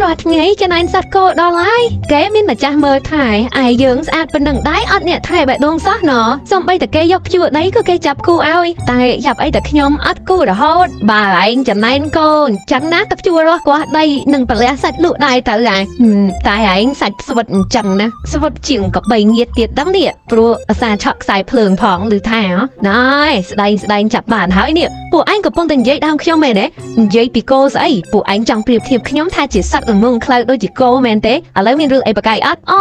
រាល់ថ្ងៃចំណាយសត្វគោដល់ហើយគេមានម្ចាស់មើលថែឯយើងស្អាតប៉ុណ្ណឹងដែរអត់អ្នកថែបែបដងសោះណសំបីតែគេយកព្យួរដីក៏គេចាប់គូឲ្យតែចាប់អីតែខ្ញុំអត់គូរហូតបើឯងចំណែនកូនចឹងណាទឹកព្យួររស់គាស់ដីនឹងប្រលះសាច់លក់ដែរទៅតែឯងសាច់ស្វិតអញ្ចឹងណាស្វិតជាងកបីងៀតទៀតដឹងនេះព្រោះអាសាឆក់ខ្សែភ្លើងផងឬថាណែស្ដែងចាប់បានហើយនេះពួកឯងកំពុងតែនិយាយដើមខ្ញុំមែនទេនិយាយពីគោស្អីពួកឯងចង់ប្រៀបធៀបខ្ញុំថាជាសត្វល្ងងខ្លៅដូចជាគោមែនទេឥឡូវមានរឿងអីបកាយអត់អូ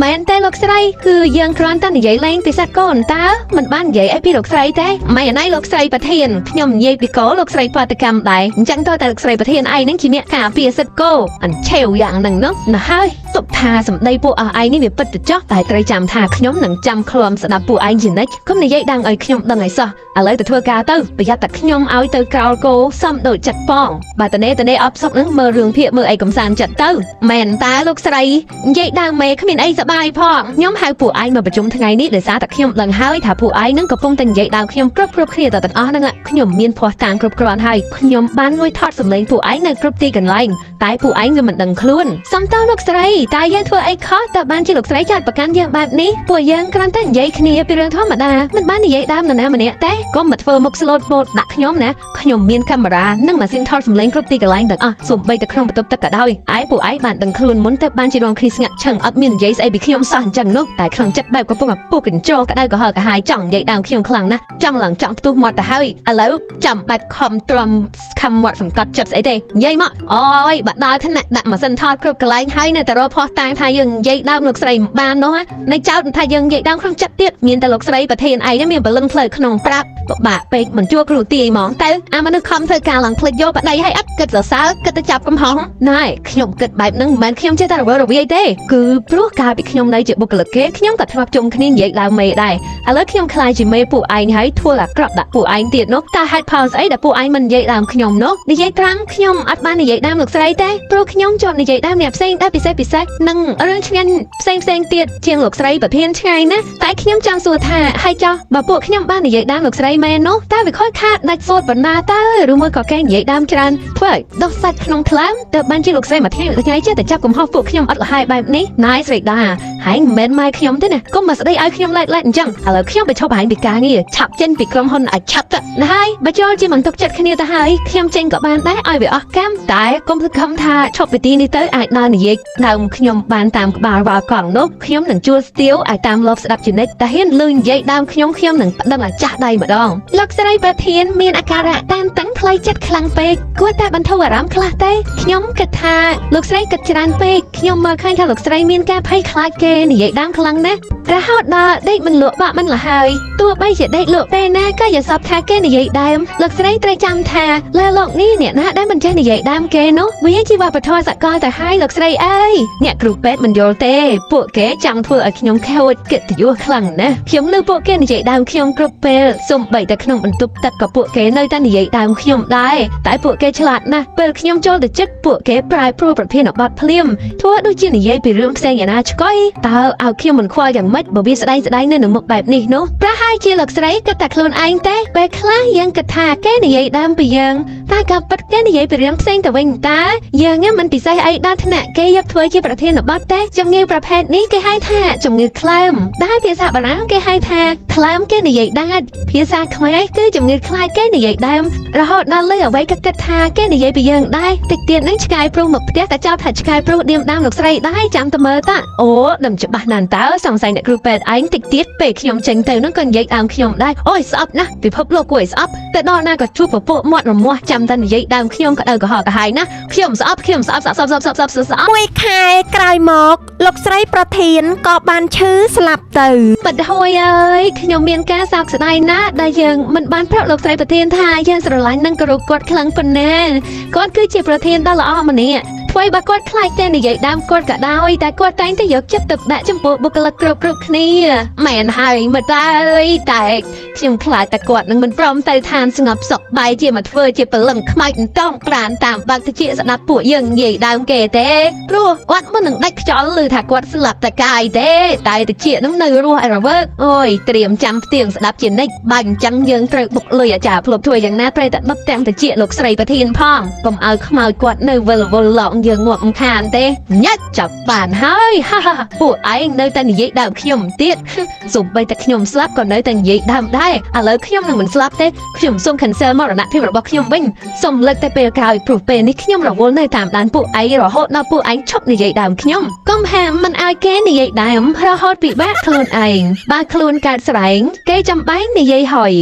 មែនទេលោកស្រីគឺយើងគ្រាន់តែនិយាយលេងពីសត្វគោតើមិនបាននិយាយអីពីលោកស្រីទេមិនឯណៃលោកស្រីប្រធានខ្ញុំនិយាយពីគោលោកស្រីបដកម្មដែរអញ្ចឹងតើលោកស្រីប្រធានឯងនឹងជាអ្នកការពារសិទ្ធិគោអញ្ឆេវយ៉ាងហ្នឹងនោះណាហើយទុកថាសម្ដីពួកអស់ឯងនេះវាពិតទៅចោះតែត្រូវចាំថាខ្ញុំនឹងចាំឃ្លាំស្ដាប់ពួកឯងជានិច្ចកុំនិយាយដឹងឲ្យខ្ញុំដឹងឲ្យសោះឥឡូវទៅធ្វើការទៅប្រយ័ត្នតែខ្ញុំឲ្យទៅក្រោលគោសំដូចចិត្តប៉ងបើតនេអបសុកនឹងមើលរឿងភាគមើលអីកំសាន្តចិត្តទៅមែនតើលោកស្រីនិយាយដើមមេគ្មានអីសប្បាយផងខ្ញុំហៅពួកឯងមកប្រជុំថ្ងៃនេះដោយសារតែខ្ញុំដឹងហើយថាពួកឯងនឹងកំពុងតែនិយាយដើមខ្ញុំគ្រប់គ្នាទាំងអស់ហ្នឹងខ្ញុំមានភ័ស្តុតាងគ្រប់គ្រាន់ហើយខ្ញុំបានងុយថតសម្លេងពួកឯងនៅគ្រប់ទីកន្លែងតែពួកឯងវាមិនដឹងខ្លួនសំតើលោកស្រីតើយើងធ្វើអីខុសតើបានជាលោកស្រីចាត់ប្រកាន់យើងបែបនេះពួកយើងគ្រាន់តែនិយាយគ្នាពីរឿងធម្មតាមិនបាននិយាយដើមនរណាម្នាក់ទេកុំមកធ្វើមុខស្លូតបូតដាក់ខ្ញុំណាខ្ញុំមានកាមេរ៉ានិងម៉ាស៊ីនថតសម្លេងគ្រប់ទីកន្លែងទាំងអស់សូម្បីតែក្នុងបន្ទប់ទឹកក៏ដោយពួកឯងបានដឹងខ្លួនមុនទៅបានជារងគ្នាស្ងាត់ឆឹងអត់មាននិយាយស្អីពីខ្ញុំសោះអញ្ចឹងនោះតែក្នុងចិត្តបែបកំពុងតែពុះកញ្ជ្រោក្តៅក៏ហើកាហាយចង់និយាយដើមខ្ញុំខ្លាំងណាស់ចង់ឡើងចង់ផ្ទុះមាត់ទៅហើយឥឡូវចាំបាច់ខំទ្រាំខំមាត់សង្កត់ចិត្តស្អីទេនិយាយមកអូយបាត់ដល់ថ្នាក់ដាក់ម៉ាស៊ីនថតគ្រប់កន្លែងហើយនៅតែរកផោះតាំងថាយើងនិយាយដើមលោកស្រីមិនបាននោះនៅចោទថាយើងនិយាយដើមក្នុងចិត្តទៀតមានតែលោកស្រីប្រធានឯងមានបលឹងផ្លូវក្នុងប្រាប់ពិបាកពេកមិនជួគ្រូទីហ្មងទៅអាមនុស្សខំធ្វើការឡើងផ្លេចយកប្តីឲ្យអត់គិតសរសើរគិតទៅចាប់កំហុសណែខ្ញុំគិតបែបហ្នឹងមិនមែនខ្ញុំចេះតែរវាយទេគឺព្រោះកាលពីខ្ញុំនៅជាបុគ្គលិកគេខ្ញុំក៏ធ្លាប់ជុំគ្នានិយាយឡើងមេដែរឥឡូវខ្ញុំខ្លាចជាមេពួកឯងហើយធ្វើអាក្រក់ដាក់ពួកឯងទៀតនោះតើហេតុផលស្អីដែលពួកឯងមិននិយាយដើមខ្ញុំនោះនិយាយត្រង់ខ្ញុំអត់បាននិយាយដើមលោកស្រីទេព្រោះខ្ញុំជាប់និយាយដើមអ្នកផ្សេងដែរពិសេសនិងរឿងឆ្ងាញ់ផ្សេងទៀតជាងលោកស្រីប្រធានឆ្ងាយណាស់តែខ្ញុំចង់សួរថាហើយចោះបើពួកខ្ញុំបាននិយាយដើមលោកស្រីមែននោះតើវាខូចខាតដាច់សូត្របណ្ដាតើឬមួយក៏គេនិយាយដើមច្រើនធ្វើឲ្យដោះសាច់ក្នុងថ្លើមទៅបានជាលោកស្រីមួយថ្ងៃចេះតែចាប់កំហុសពួកខ្ញុំអត់លហើយបែបនេះណៃស្រីដាហើយមិនមែនម៉ែខ្ញុំទេណាកុំមកស្ដីឲ្យខ្ញុំឡែកអញ្ចឹងឥឡូវខ្ញុំទៅឈប់បង្ហាញពីការងារឆាប់ចេញពីក្រុមហ៊ុនឲ្យឆាប់ទៅណាហើយបើចូលជាមិនទុកចិត្តគ្នាទៅហើយខ្ញុំចេញក៏បានដែរឲ្យវាអស់កម្មតែកុំសង្ឃឹមថាឈប់ពីទីនេះទៅអាចដល់និយាយដើមខ្ញុំបានតាមក្បាលវ៉ាកង់នោះខ្ញុំនឹងជួលស្ទៀវឲ្យតាមលបស្ដាប់ជានិច្ចតែហ៊ានលឺនិយាយដើមខ្ញុំនឹងប្តឹងឲ្យចាស់ដៃម្ដងលោកស្រីប្រធានមានអាការៈតានតឹងផ្លូវចិត្តខ្លាំងពេកគួរតែបន្ធូរអារម្មណ៍ខ្លះទេខ្ញុំគិតថាលោកស្រីគិតច្រើនពេកខ្ញុំមើលឃើញថាលោកស្រីមានការភ័យខ្លាចគេនិយាយដើមខ្លាំងណាស់រហូតដល់ដេកមិនលក់បាក់មិនលហើយទោះបីជាដេកលក់ពេលណាក៏យល់សប្ថាគេនិយាយដើមលោកស្រីត្រូវចាំថាលើលោកនេះអ្នកណាដែលមិនចេះនិយាយដើមគេនោះវាជាវប្បធម៌សកលទៅហើយលោកស្រីអើយអ្នកគ្រូពេទ្យមិនយល់ទេពួកគេចង់ធ្វើឲ្យខ្ញុំខូចកិត្តិយសខ្លាំងណាស់ខ្ញុំលើពួកគេនិយាយដើមខ្ញុំគ្រប់ពេលសូម្បីតែក្នុងបន្ទប់ទឹកក៏ពួកគេនៅតែនិយាយដើមខ្ញុំដែរតែពួកគេឆ្លាតណាស់ពេលខ្ញុំចូលទៅចិត្តពួកគេប្រែប្រួលប្រធានបទភ្លាមធ្វើដូចជានិយាយពីរឿងផ្សេងយ៉ាងណាឆ្កុយតើឲ្យខ្ញុំមិនខ្វល់យ៉ាងម៉េចបើវាស្ដែងនៅមុខបែបនេះនោះប្រហែលជាលោកស្រីគិតតែខ្លួនឯងទេពេលខ្លះយើងគិតថាគេនិយាយដើមពីយើងតែក៏ពិតគេនិយាយពីរឿងផ្សេងទៅវិញតើយើងមិនពិសេសអីដល់ថ្នាក់គេយកធ្វើជាប្រធានបទទេជំងឺប្រភេទនេះគេហៅថាជំងឺខ្លាមដែលភាសាបារាំងគេហៅថាខ្លាមគេនិយាយដាច់ភាសាខ្មែរគឺជំងឺខ្លាចគេនិយាយដើមរហូតដល់លើអ្វីក៏គិតថាគេនិយាយពីយើងដែរតិចទៀតនឹងឆ្កែព្រុសមកផ្ទះតែចោទថាឆ្កែព្រុសឌៀមដាមលោកស្រីដែរចាំតែមើលតាអូដឹងច្បាស់ណាស់តើសង្ស័យអ្នកគ្រូពេទ្យឯងតិចទៀតពេលខ្ញុំចេញទៅនឹងក៏និយាយដើមខ្ញុំដែរអូយស្អប់ណាស់ពិភពលោកគួរឲ្យស្អប់តែដល់ណាក៏ជួបពពួកមាត់រមាស់ចាំតែនិយាយដើមខ្ញុំក៏ដៅក៏ហកក៏ហើយណាខ្ញុំស្អប់មួយខែក្រោយមកលោកស្រីប្រធានក៏បានឈឺស្លាប់ទៅបាត់ហួយអើយខ្ញុំមានការសោកស្ដាយណាស់ដែលយើងមិនបានប្រាប់លោកស្រីប្រធានថាយើងស្រឡាញ់និងគោរពគាត់ខ្លាំងប៉ុណ្ណាគាត់គឺជាប្រធានដ៏ល្អម្នាក់ថ្មីបើគាត់ខ្លាចតែនិយាយដើមគាត់ក៏ដោយតែគាត់តែងតែយកចិត្តទុកដាក់ចំពោះបុគ្គលិកគ្រប់គ្នាមែនហើយមើលតើតែខ្ញុំខ្លាចតែគាត់នឹងមិនព្រមទៅឋានស្ងប់សុខបាយជាមកធ្វើជាពលឹងខ្មៅតង់ប្រានតាមបាក់ទៅជាស្ដាប់ពួកយើងនិយាយដើមគេទេព្រោះគាត់មិននឹងដាច់ខ្យល់ឮថាគាត់ស្លាប់តែកាយទេតែទៅជានឹងនៅរស់ឲ្យរវើកអូយត្រៀមចាំផ្ទៀងស្ដាប់ជានិច្ចបាញ់អញ្ចឹងយើងត្រូវបុកលុយអាចារ្យភ្លុបធ្វើយ៉ាងណាត្រូវតែដឹកទាំងទៅជាលោកស្រីប្រធានផងកុំឲ្យខ្មៅគាត់នៅវិលវល់ឡង យើងងាប់មិនខានទេញ៉ាច់ចាប់បានហើយហាហាពួកឯងនៅតែនិយាយដើមខ្ញុំទៀតសូម្បីតែខ្ញុំស្លាប់ក៏នៅតែនិយាយដើមដែរឥឡូវខ្ញុំនឹងមិនស្លាប់ទេខ្ញុំសូម cancel មរណភាពរបស់ខ្ញុំវិញសូមលើកតែពេលក្រោយព្រោះពេលនេះខ្ញុំរវល់នៅតាមដានពួកឯងរហូតដល់ពួកឯងឈប់និយាយដើមខ្ញុំកុំហាមមិនឲ្យគេនិយាយដើមរហូតពិបាកខ្លួនឯងបើខ្លួនកើតស្រែងគេចាំបាញ់និយាយហុយ